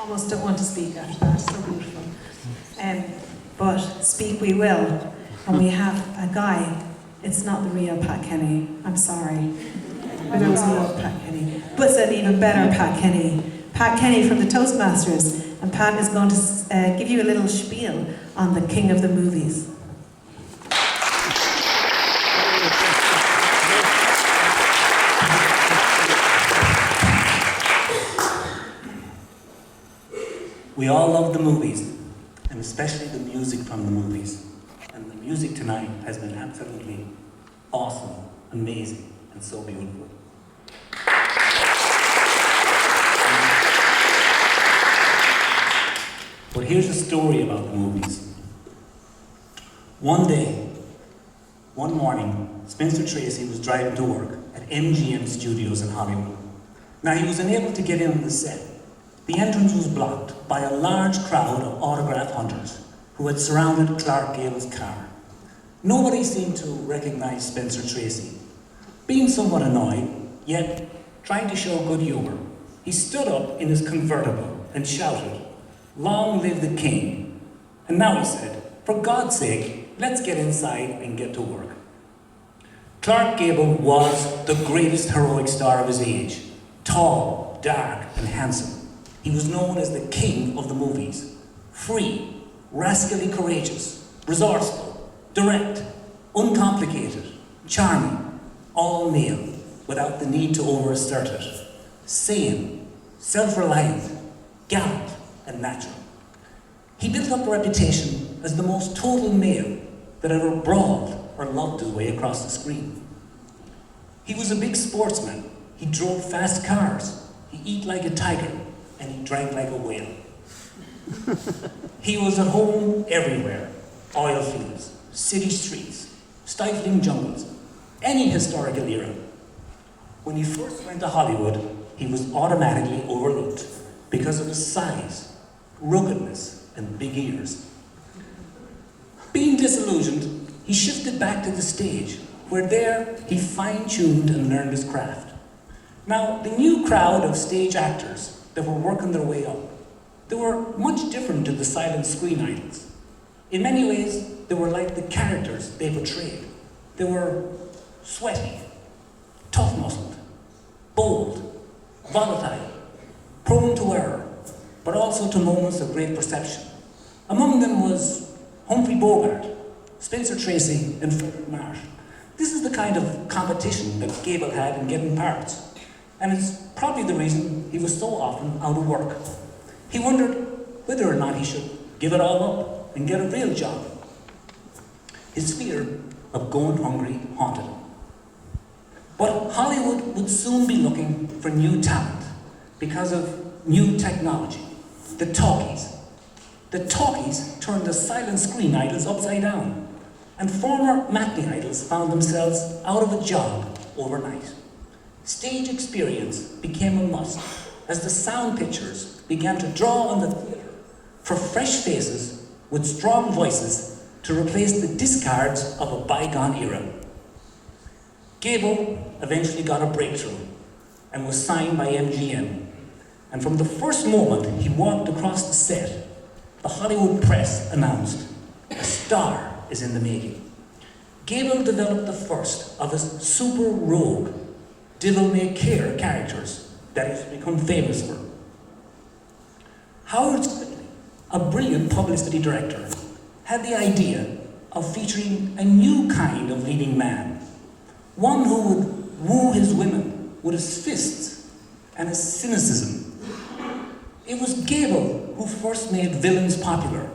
almost don't want to speak after that. So beautiful. But speak we will. And we have a guy. It's not the real Pat Kenny. I'm sorry. For those who love Pat Kenny. But it's an even better Pat Kenny. Pat Kenny from the Toastmasters. And Pat is going to give you a little spiel on the king of the movies. We all love the movies, and especially the music from the movies. And the music tonight has been absolutely awesome, amazing, and so beautiful. But here's a story about the movies. One day, one morning, Spencer Tracy was driving to work at MGM Studios in Hollywood. Now, he was unable to get in on the set. The entrance was blocked by a large crowd of autograph hunters who had surrounded Clark Gable's car. Nobody seemed to recognize Spencer Tracy. Being somewhat annoyed, yet trying to show good humor, he stood up in his convertible and shouted, "Long live the king." And now he said, "For God's sake, let's get inside and get to work." Clark Gable was the greatest heroic star of his age. Tall, dark, and handsome. He was known as the king of the movies. Free, rascally courageous, resourceful, direct, uncomplicated, charming, all male, without the need to over-assert it. Sane, self-reliant, gallant, and natural. He built up a reputation as the most total male that ever brawled or loved his way across the screen. He was a big sportsman. He drove fast cars. He ate like a tiger. And he drank like a whale. He was at home everywhere. Oil fields, city streets, stifling jungles, any historical era. When he first went to Hollywood, he was automatically overlooked because of his size, ruggedness, and big ears. Being disillusioned, he shifted back to the stage, where there he fine-tuned and learned his craft. Now, the new crowd of stage actors that were working their way up, they were much different to the silent screen idols. In many ways, they were like the characters they portrayed. They were sweaty, tough-muscled, bold, volatile, prone to error, but also to moments of great perception. Among them was Humphrey Bogart, Spencer Tracy, and Fred Marsh. This is the kind of competition that Gable had in getting parts. And it's probably the reason he was so often out of work. He wondered whether or not he should give it all up and get a real job. His fear of going hungry haunted him. But Hollywood would soon be looking for new talent because of new technology, the talkies. The talkies turned the silent screen idols upside down, and former matinee idols found themselves out of a job overnight. Stage experience became a must as the sound pictures began to draw on the theatre for fresh faces with strong voices to replace the discards of a bygone era. Gable eventually got a breakthrough and was signed by MGM. And from the first moment he walked across the set, the Hollywood press announced, "A star is in the making." Gable developed the first of his super rogue devil-may-care characters that he's become famous for. Howard Strickland, a brilliant publicity director, had the idea of featuring a new kind of leading man, one who would woo his women with his fists and his cynicism. It was Gable who first made villains popular,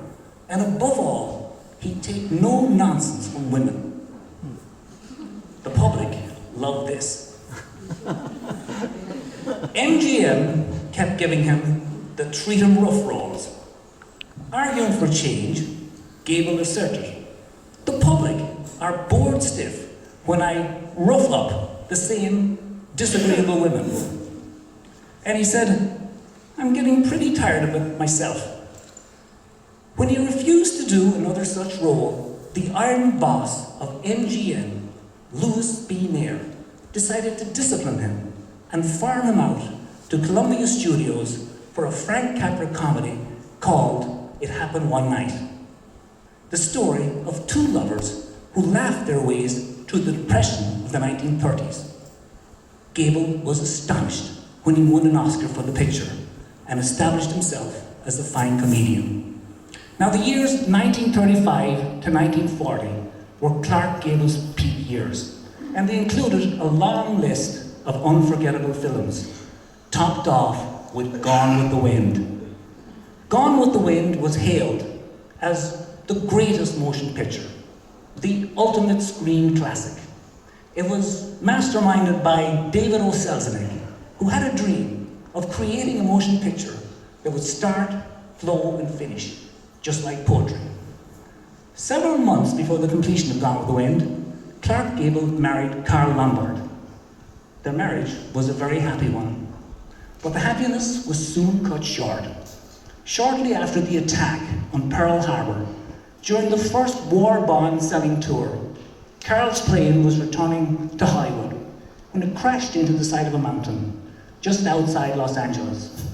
and above all, he'd take no nonsense from women. The public loved this. MGM kept giving him the treat him rough roles. Arguing for change, Gable asserted, "The public are bored stiff when I rough up the same disagreeable women." And he said, "I'm getting pretty tired of it myself." When he refused to do another such role, the iron boss of MGM, Louis B. Mayer, decided to discipline him and farm him out to Columbia Studios for a Frank Capra comedy called It Happened One Night. The story of two lovers who laughed their ways through the depression of the 1930s. Gable was astonished when he won an Oscar for the picture and established himself as a fine comedian. Now, the years 1935 to 1940 were Clark Gable's peak years, and they included a long list of unforgettable films, topped off with Gone with the Wind. Gone with the Wind was hailed as the greatest motion picture, the ultimate screen classic. It was masterminded by David O. Selznick, who had a dream of creating a motion picture that would start, flow, and finish, just like poetry. Several months before the completion of Gone with the Wind, Clark Gable married Carl Lombard. Their marriage was a very happy one, but the happiness was soon cut short. Shortly after the attack on Pearl Harbor, during the first war bond selling tour, Carl's plane was returning to Hollywood when it crashed into the side of a mountain just outside Los Angeles.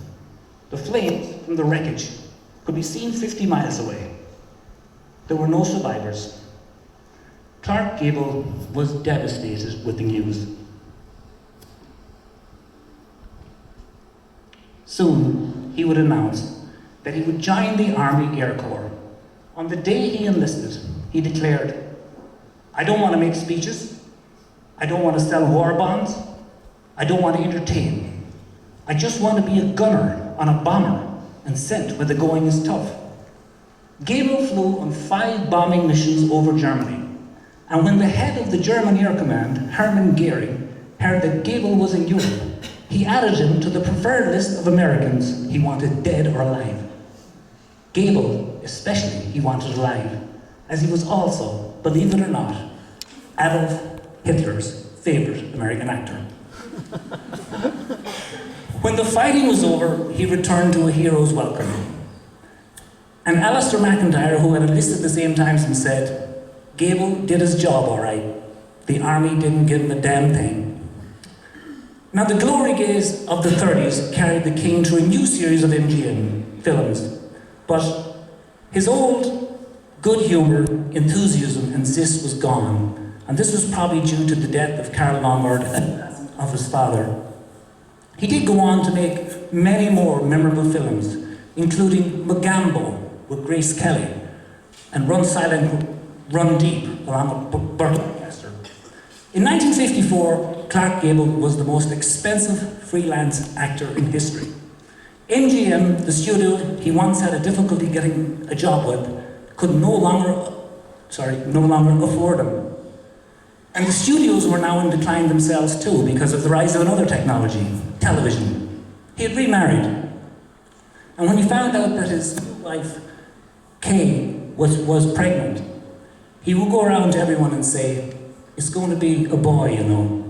The flames from the wreckage could be seen 50 miles away. There were no survivors. Clark Gable was devastated with the news. Soon, he would announce that he would join the Army Air Corps. On the day he enlisted, he declared, "I don't want to make speeches. I don't want to sell war bonds. I don't want to entertain. I just want to be a gunner on a bomber and sent where the going is tough." Gable flew on 5 bombing missions over Germany, and when the head of the German Air Command, Hermann Goering, heard that Gable was in Europe, he added him to the preferred list of Americans he wanted dead or alive. Gable, especially, he wanted alive, as he was also, believe it or not, Adolf Hitler's favorite American actor. When the fighting was over, he returned to a hero's welcome. And Alistair McIntyre, who had enlisted at the same time, said, "Gable did his job all right. The army didn't give him a damn thing." Now, the glory days of the 30s carried the king through a new series of MGM films, but his old good humor, enthusiasm, and zest was gone, and this was probably due to the death of Carl Lombard and of his father. He did go on to make many more memorable films, including Magambo with Grace Kelly and Run Silent, Run Deep, along with Burt Lancaster. In 1954, Clark Gable was the most expensive freelance actor in history. MGM, the studio he once had a difficulty getting a job with, could no longer afford him. And the studios were now in decline themselves too because of the rise of another technology, television. He had remarried. And when he found out that his wife, Kay, was pregnant, he would go around to everyone and say, "It's going to be a boy, you know."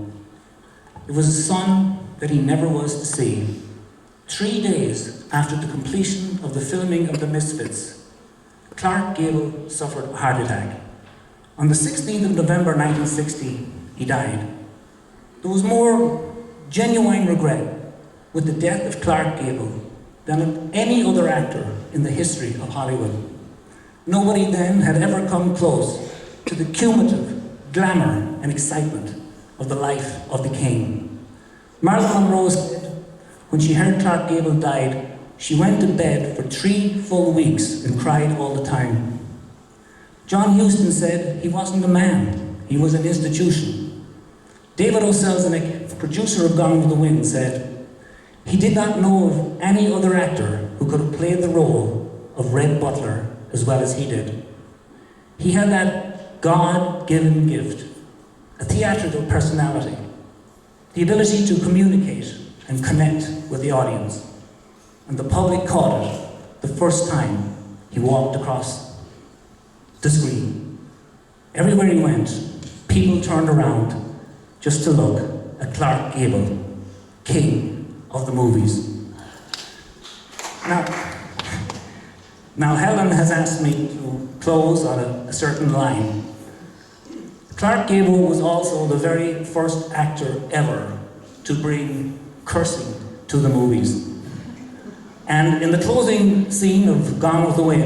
It was a son that he never was to see. 3 days after the completion of the filming of The Misfits, Clark Gable suffered a heart attack. On the 16th of November 1960, he died. There was more genuine regret with the death of Clark Gable than of any other actor in the history of Hollywood. Nobody then had ever come close to the cumulative glamour and excitement of the life of the king. Marilyn Monroe said, when she heard Clark Gable died, she went to bed for 3 full weeks and cried all the time. John Huston said he wasn't a man, he was an institution. David O. Selznick, producer of Gone with the Wind, said, he did not know of any other actor who could have played the role of Red Butler as well as he did. He had that God-given gift, a theatrical personality, the ability to communicate and connect with the audience. And the public caught it the first time he walked across the screen. Everywhere he went, people turned around just to look at Clark Gable, king of the movies. Now Helen has asked me to close on a certain line. Clark Gable was also the very first actor ever to bring cursing to the movies. And in the closing scene of Gone with the Wind,